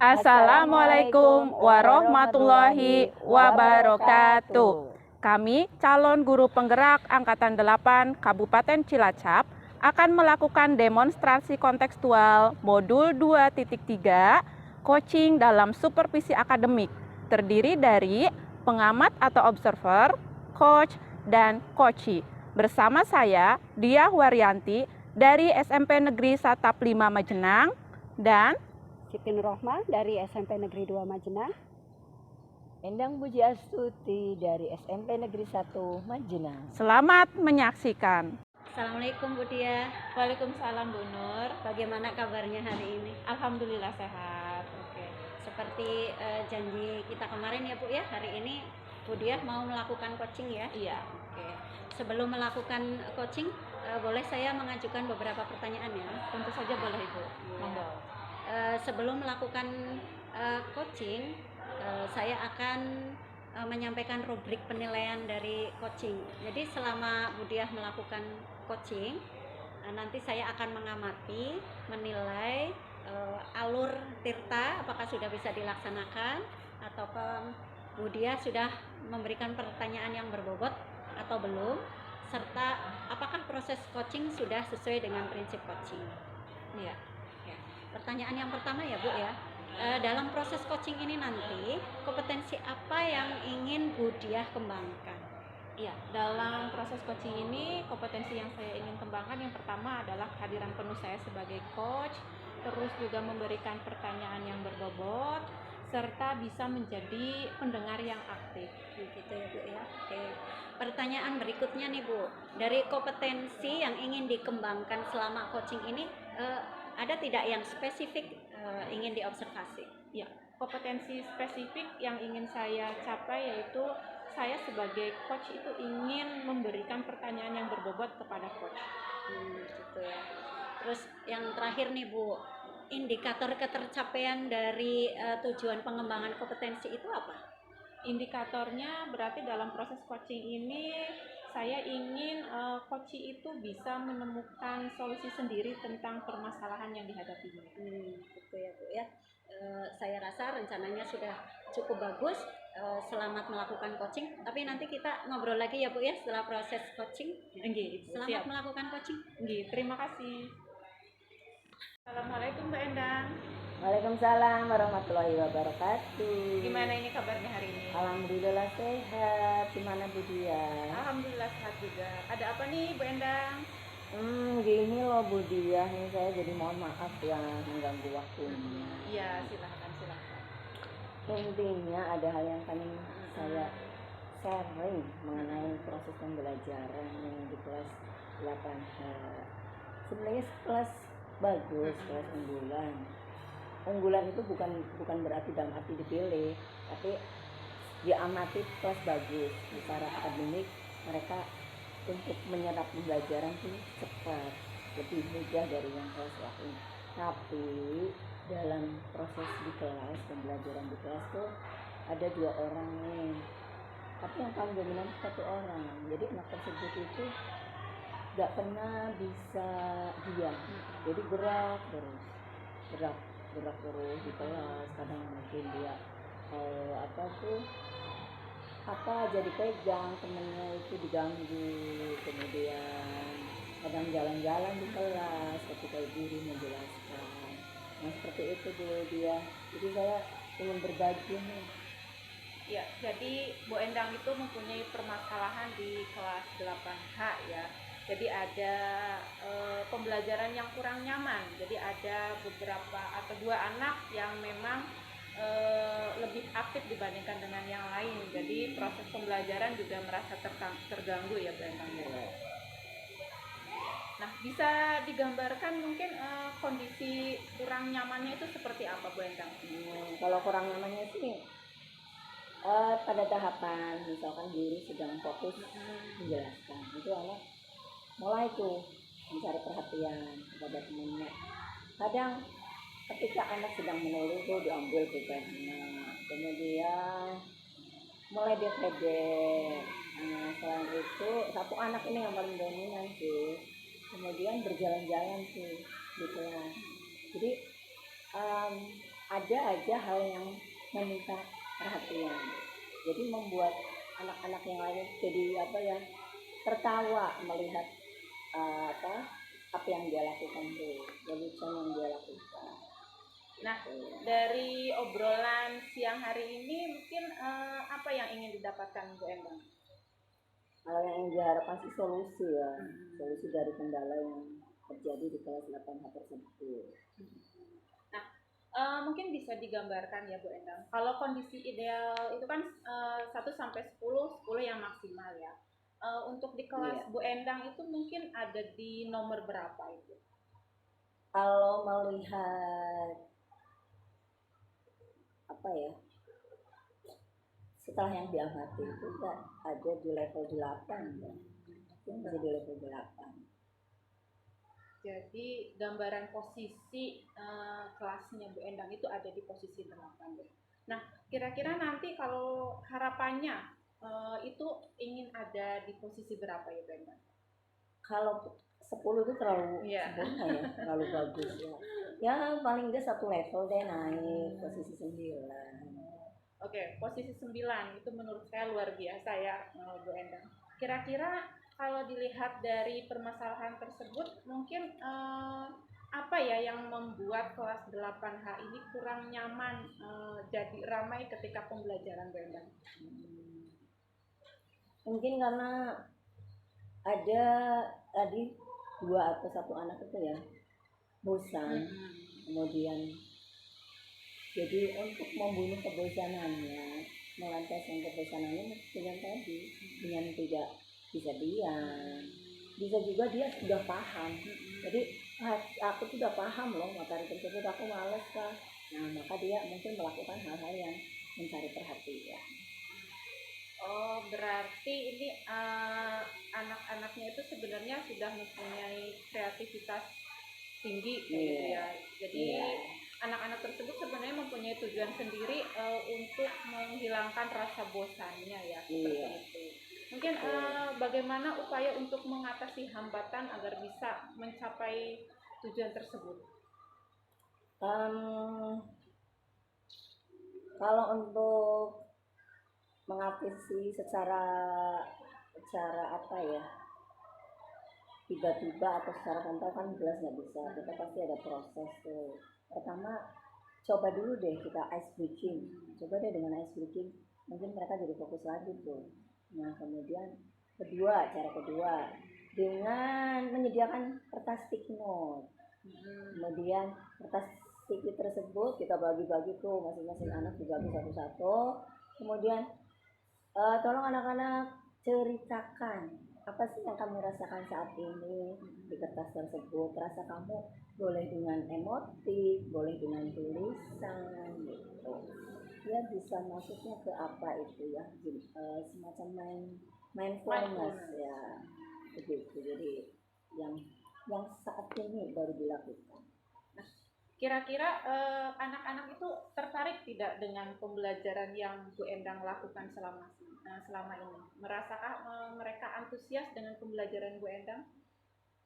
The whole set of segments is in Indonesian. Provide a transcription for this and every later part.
Assalamualaikum warahmatullahi wabarakatuh. Kami calon guru penggerak Angkatan 8 Kabupaten Cilacap akan melakukan demonstrasi kontekstual modul 2.3 coaching dalam supervisi akademik, terdiri dari pengamat atau observer, coach, dan coachee. Bersama saya, Diah Waryanti dari SMP Negeri Satap 5 Majenang dan Siti Nurrohmah dari SMP Negeri 2 Majenang. Endang Puji Astuti dari SMP Negeri 1 Majenang. Selamat menyaksikan. Assalamualaikum Bu Dia. Waalaikumsalam Bu Nur. Bagaimana kabarnya hari ini? Alhamdulillah sehat. Oke. Seperti janji kita kemarin ya Bu ya, hari ini Bu Dia mau melakukan coaching ya? Iya. Oke. Sebelum melakukan coaching, boleh saya mengajukan beberapa pertanyaan ya? Tentu saja boleh Ibu. Monggo. Sebelum melakukan coaching, saya akan menyampaikan rubrik penilaian dari coaching. Jadi selama Bu Diah melakukan coaching, nanti saya akan mengamati, menilai alur tirta apakah sudah bisa dilaksanakan ataukah Bu Diah sudah memberikan pertanyaan yang berbobot atau belum, serta apakah proses coaching sudah sesuai dengan prinsip coaching. Iya. Pertanyaan yang pertama ya Bu ya, dalam proses coaching ini nanti kompetensi apa yang ingin Bu Diah kembangkan? Iya, dalam proses coaching ini kompetensi yang saya ingin kembangkan yang pertama adalah kehadiran penuh saya sebagai coach, terus juga memberikan pertanyaan yang berbobot, serta bisa menjadi pendengar yang aktif. Gitu ya Bu ya. Oke. Pertanyaan berikutnya nih Bu, dari kompetensi yang ingin dikembangkan selama coaching ini, ada tidak yang spesifik ingin diobservasi? Ya, kompetensi spesifik yang ingin saya capai yaitu saya sebagai coach itu ingin memberikan pertanyaan yang berbobot kepada coach. Gitu ya. Terus yang terakhir nih Bu, indikator ketercapaian dari tujuan pengembangan kompetensi itu apa? Indikatornya berarti dalam proses coaching ini saya ingin coachee itu bisa menemukan solusi sendiri tentang permasalahan yang dihadapinya. Gitu ya Bu ya. Saya rasa rencananya sudah cukup bagus. Selamat melakukan coaching. Tapi nanti kita ngobrol lagi ya Bu ya setelah proses coaching. Nggih, Selamat siap. melakukan coaching. Nggih, terima kasih. Assalamualaikum Mbak Endang. Waalaikumsalam warahmatullahi wabarakatuh. Gimana ini kabarnya hari ini? Alhamdulillah sehat. Gimana Bu Diah? Alhamdulillah sehat juga. Ada apa nih Bu Endang? Gini loh Bu Diah, nih saya jadi mohon maaf ya mengganggu waktunya. Iya, silakan. Intinya ada hal yang akan saya sharing mengenai proses pembelajaran yang di kelas 8H. Sebenarnya kelas bagus, kelas unggulan. Unggulan itu bukan berarti dalam arti dipilih, tapi diamati kelas bagus secara akademik. Mereka untuk menyerap pembelajaran itu cepat, lebih mudah dari yang kelas lain. Tapi dalam proses di kelas, pembelajaran di kelas tuh ada 2 orang nih, tapi yang paling dominan 1 orang. Jadi anak tersebut itu gak pernah bisa diam, jadi gerak terus di kelas. Kadang mungkin dia apa jadi pegang temennya itu diganggu, kemudian kadang jalan-jalan di kelas ketika guru menjelaskan. Nah seperti itu dulu dia. Jadi saya ingin berbagi nih. Ya, jadi Bu Endang itu mempunyai permasalahan di kelas 8H ya. Jadi ada pembelajaran yang kurang nyaman. Jadi ada beberapa atau 2 anak yang memang lebih aktif dibandingkan dengan yang lain. Jadi proses pembelajaran juga merasa terganggu ya Bu Endang. Nah, bisa digambarkan mungkin kondisi kurang nyamannya itu seperti apa Bu Endang? Kalau kurang nyamannya sih pada tahapan misalkan guru sedang fokus menjelaskan, itu anak mulai tuh mencari perhatian kepada temannya. Kadang ketika anak sedang menulis tuh diambil pulpennya, kemudian mulai dia pede. Selain itu 1 anak ini yang paling dominan sih, kemudian berjalan-jalan sih di kelas. Jadi ada aja hal yang meminta perhatian. Jadi membuat anak-anak yang lain jadi apa ya, tertawa melihat apa yang dia lakukan tuh, lelucon yang dia lakukan. Nah, dari obrolan siang hari ini mungkin apa yang ingin didapatkan Bu Endang? Kalau yang ingin diharapkan sih solusi ya, solusi dari kendala yang terjadi di kelas 8H tersebut. Mungkin bisa digambarkan ya Bu Endang. Kalau kondisi ideal itu kan 1 sampai 10, 10 yang maksimal ya. Untuk di kelas Bu Endang itu mungkin ada di nomor berapa itu? Kalau melihat apa ya, setelah yang diamati itu ada di level 8 ya. Masih di level 8. Jadi gambaran posisi kelasnya Bu Endang itu ada di posisi 8 ya. Nah, kira-kira nanti kalau harapannya itu ingin ada di posisi berapa ya Bu Endang? Kalau 10 itu terlalu sempurna ya, terlalu bagus ya. Ya paling enggak 1 level deh naik, posisi 9. Oke, posisi 9 itu menurut saya luar biasa ya Bu Endang. Kira-kira kalau dilihat dari permasalahan tersebut mungkin apa ya yang membuat kelas 8H ini kurang nyaman jadi ramai ketika pembelajaran Bu Endang? Mungkin karena ada tadi 2 atau 1 anak itu ya bosan, kemudian jadi untuk membunuh kebosanannya, melampiaskan kebosanannya dengan tadi, dengan tidak bisa diam, bisa juga dia sudah paham. Jadi aku sudah paham loh materi tersebut, aku males kah. Nah maka dia mungkin melakukan hal-hal yang mencari perhatian. Oh, berarti ini anak-anaknya itu sebenarnya sudah mempunyai kreativitas tinggi gitu ya. Jadi anak-anak tersebut sebenarnya mempunyai tujuan sendiri untuk menghilangkan rasa bosannya ya, seperti itu. Mungkin bagaimana upaya untuk mengatasi hambatan agar bisa mencapai tujuan tersebut? Kalau untuk mengatasi secara apa ya, tiba-tiba atau secara frontal kan jelas nggak bisa, kita pasti ada proses tuh. Pertama coba dulu deh kita ice breaking, coba deh dengan ice breaking mungkin mereka jadi fokus lagi tuh. Nah kemudian cara kedua dengan menyediakan kertas sticky note, kemudian kertas sticky tersebut kita bagi-bagi tuh, masing-masing anak dibagi satu-satu. Kemudian tolong anak-anak ceritakan apa sih yang kamu rasakan saat ini di kertas tersebut. Rasa kamu boleh dengan emotik, boleh dengan tulisan gitu. Dia bisa masuknya ke apa itu ya, semacam mindfulness ya, begitu. Jadi yang saat ini baru dilakukan. Kira-kira anak-anak itu tertarik tidak dengan pembelajaran yang Bu Endang lakukan selama ini? Merasakah mereka antusias dengan pembelajaran Bu Endang?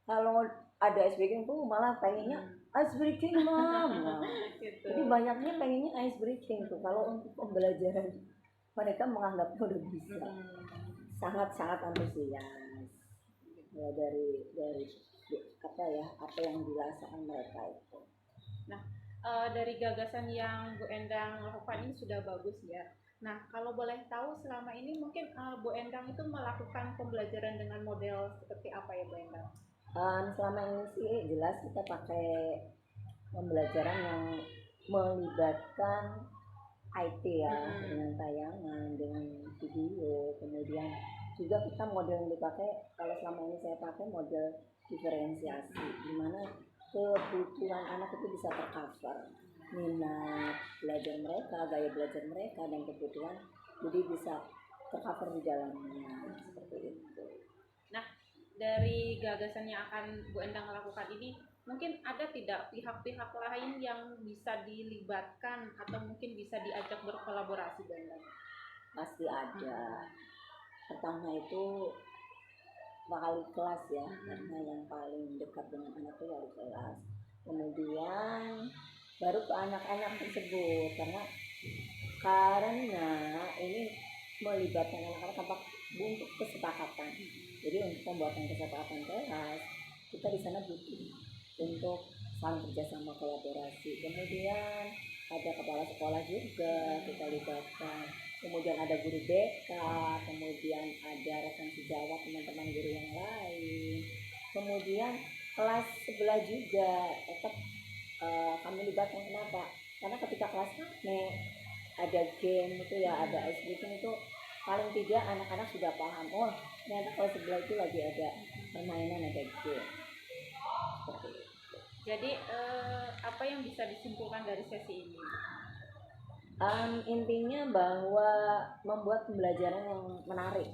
Kalau ada ice breaking tuh malah pengennya ice breaking Mam. Gitu. Jadi banyaknya pengennya ice breaking tuh. Kalau untuk pembelajaran mereka menganggapnya udah bisa. Sangat-sangat antusias. Ya dari apa yang dirasakan mereka itu. Nah, dari gagasan yang Bu Endang lakukan ini sudah bagus ya. Nah, kalau boleh tahu selama ini mungkin Bu Endang itu melakukan pembelajaran dengan model seperti apa ya Bu Endang? Selama ini sih jelas kita pakai pembelajaran yang melibatkan IT ya, dengan tayangan, dengan video, kemudian juga kita model yang dipakai, kalau selama ini saya pakai model diferensiasi, dimana kebutuhan anak itu bisa tercover, minat belajar mereka, gaya belajar mereka, dan kebutuhan jadi bisa tercover di dalamnya, seperti itu. Nah, dari gagasan yang akan Bu Endang lakukan ini, mungkin ada tidak pihak-pihak lain yang bisa dilibatkan atau mungkin bisa diajak berkolaborasi Bu Endang? Pasti ada. Pertama itu wali kelas ya, karena yang paling dekat dengan anak itu wali kelas. Kemudian baru ke anak-anak tersebut, karena ini melibatkan anak-anak tanpa untuk kesepakatan. Jadi untuk pembuatan kesepakatan kelas kita di sana butuh untuk saling kerjasama kolaborasi. Kemudian ada kepala sekolah juga kita libatkan, kemudian ada guru BK, kemudian ada rekan sejawat teman-teman guru yang lain, kemudian kelas sebelah juga tetap kami libatkan. Kenapa? Karena ketika kelas rame ada game itu ya, ada ice breaking itu, paling tidak anak-anak sudah paham, oh ternyata kelas sebelah itu lagi ada permainan, ada game. Seperti itu. Jadi apa yang bisa disimpulkan dari sesi ini? Intinya bahwa membuat pembelajaran yang menarik,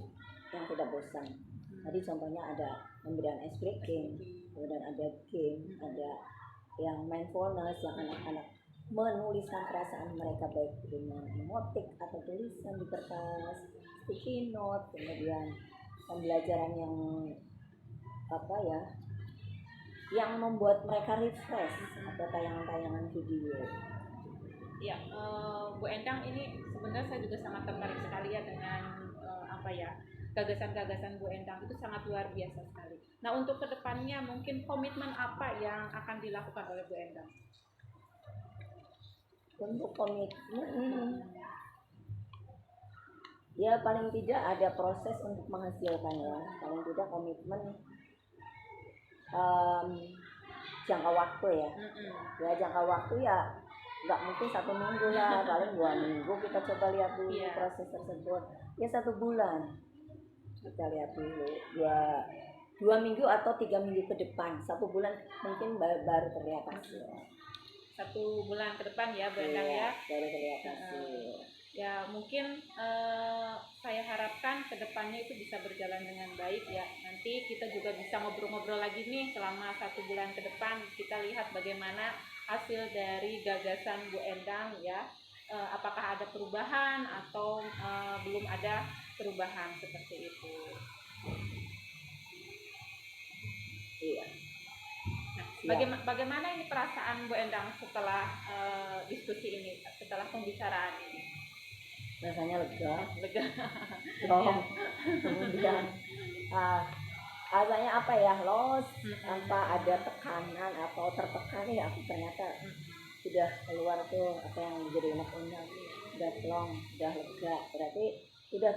yang tidak bosan. Tadi contohnya ada pemberian ice breaking, kemudian ada game, ada yang mindfulness, yang anak-anak menuliskan perasaan mereka baik dengan emotik atau tulisan di kertas, sticky note, kemudian pembelajaran yang membuat mereka refresh atau tayangan-tayangan video. Ya, Bu Endang, ini sebenarnya saya juga sangat tertarik sekali ya dengan gagasan-gagasan Bu Endang itu sangat luar biasa sekali. Nah, untuk kedepannya mungkin komitmen apa yang akan dilakukan oleh Bu Endang? Untuk komitmen, ya paling tidak ada proses untuk menghasilkan ya. Paling tidak komitmen jangka waktu ya. Ya jangka waktu ya nggak mungkin 1 minggu lah, paling 2 minggu kita coba lihat dulu proses tersebut. Ya 1 bulan kita lihat dulu, 2 minggu atau 3 minggu ke depan. 1 bulan mungkin baru terlihat hasil. 1 bulan ke depan ya Bu Endang ya. Baru terlihat hasil. Ya mungkin saya harapkan kedepannya itu bisa berjalan dengan baik ya. Nanti kita juga bisa ngobrol-ngobrol lagi nih selama 1 bulan ke depan. Kita lihat bagaimana hasil dari gagasan Bu Endang ya. Apakah ada perubahan atau belum ada perubahan seperti itu. Iya. Nah, bagaimana ini perasaan Bu Endang setelah diskusi ini, setelah pembicaraan ini? Rasanya lega. Kemudian agaknya tanpa ada tekanan atau tertekan ya, aku ternyata sudah keluar tuh apa yang menjadi unek-unek, udah plong, udah lega, berarti sudah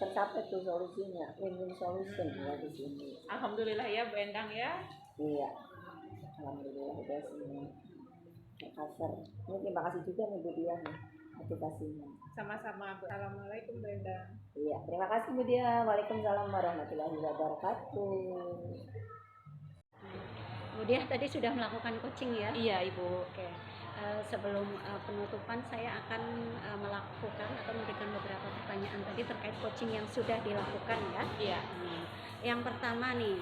tercapai tuh solusinya, win-win solution ya di sini. Alhamdulillah ya Bu Endang ya. Iya, alhamdulillah udah semua tercover. Terima kasih juga nih Bu Dia nih motivasinya. Sama-sama Bu. Assalamualaikum Bu Endang. Iya, terima kasih Bu Dia. Waalaikumsalam warahmatullahi wabarakatuh. Bu Dia tadi sudah melakukan coaching ya? Iya Ibu. Oke. Sebelum penutupan saya akan melakukan atau memberikan beberapa pertanyaan tadi terkait coaching yang sudah dilakukan ya. Iya. Yang pertama nih,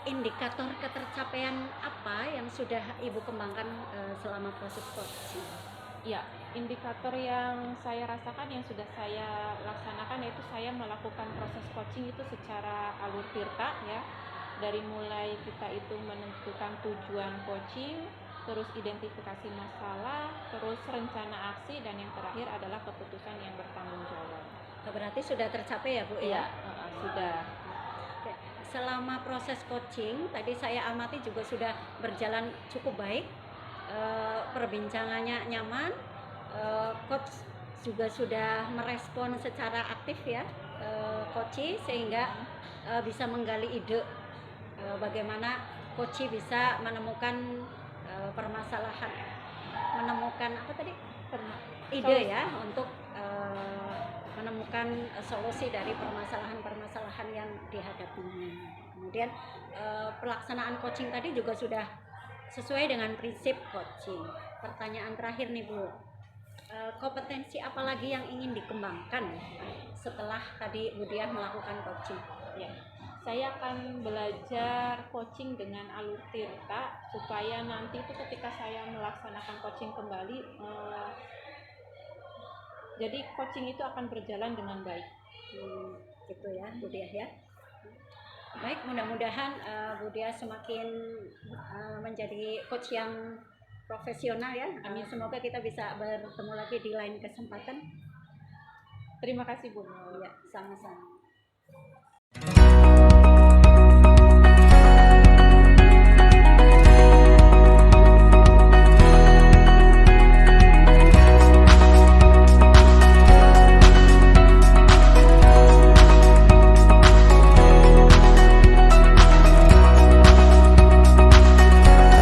indikator ketercapaian apa yang sudah Ibu kembangkan selama proses coaching? Ya, indikator yang saya rasakan yang sudah saya laksanakan yaitu saya melakukan proses coaching itu secara alur tirta ya. Dari mulai kita itu menentukan tujuan coaching, terus identifikasi masalah, terus rencana aksi, dan yang terakhir adalah keputusan yang bertanggung jawab. Berarti sudah tercapai ya Bu? Iya, sudah. Oke. Selama proses coaching tadi saya amati juga sudah berjalan cukup baik, perbincangannya nyaman, coach juga sudah merespon secara aktif ya, coach, sehingga bisa menggali ide bagaimana coach bisa menemukan permasalahan, menemukan ide ya untuk menemukan solusi dari permasalahan-permasalahan yang dihadapinya. Kemudian pelaksanaan coaching tadi juga sudah sesuai dengan prinsip coaching. Pertanyaan terakhir nih Bu, kompetensi apa lagi yang ingin dikembangkan setelah tadi Bu Diah melakukan coaching? Ya, saya akan belajar coaching dengan alur tirta supaya nanti itu ketika saya melaksanakan coaching kembali, jadi coaching itu akan berjalan dengan baik. Gitu ya Bu Diah ya. Baik, mudah-mudahan Bu Dia semakin menjadi coach yang profesional ya. Amin. Semoga kita bisa bertemu lagi di lain kesempatan. Terima kasih Bu Nur. Ya, sama-sama.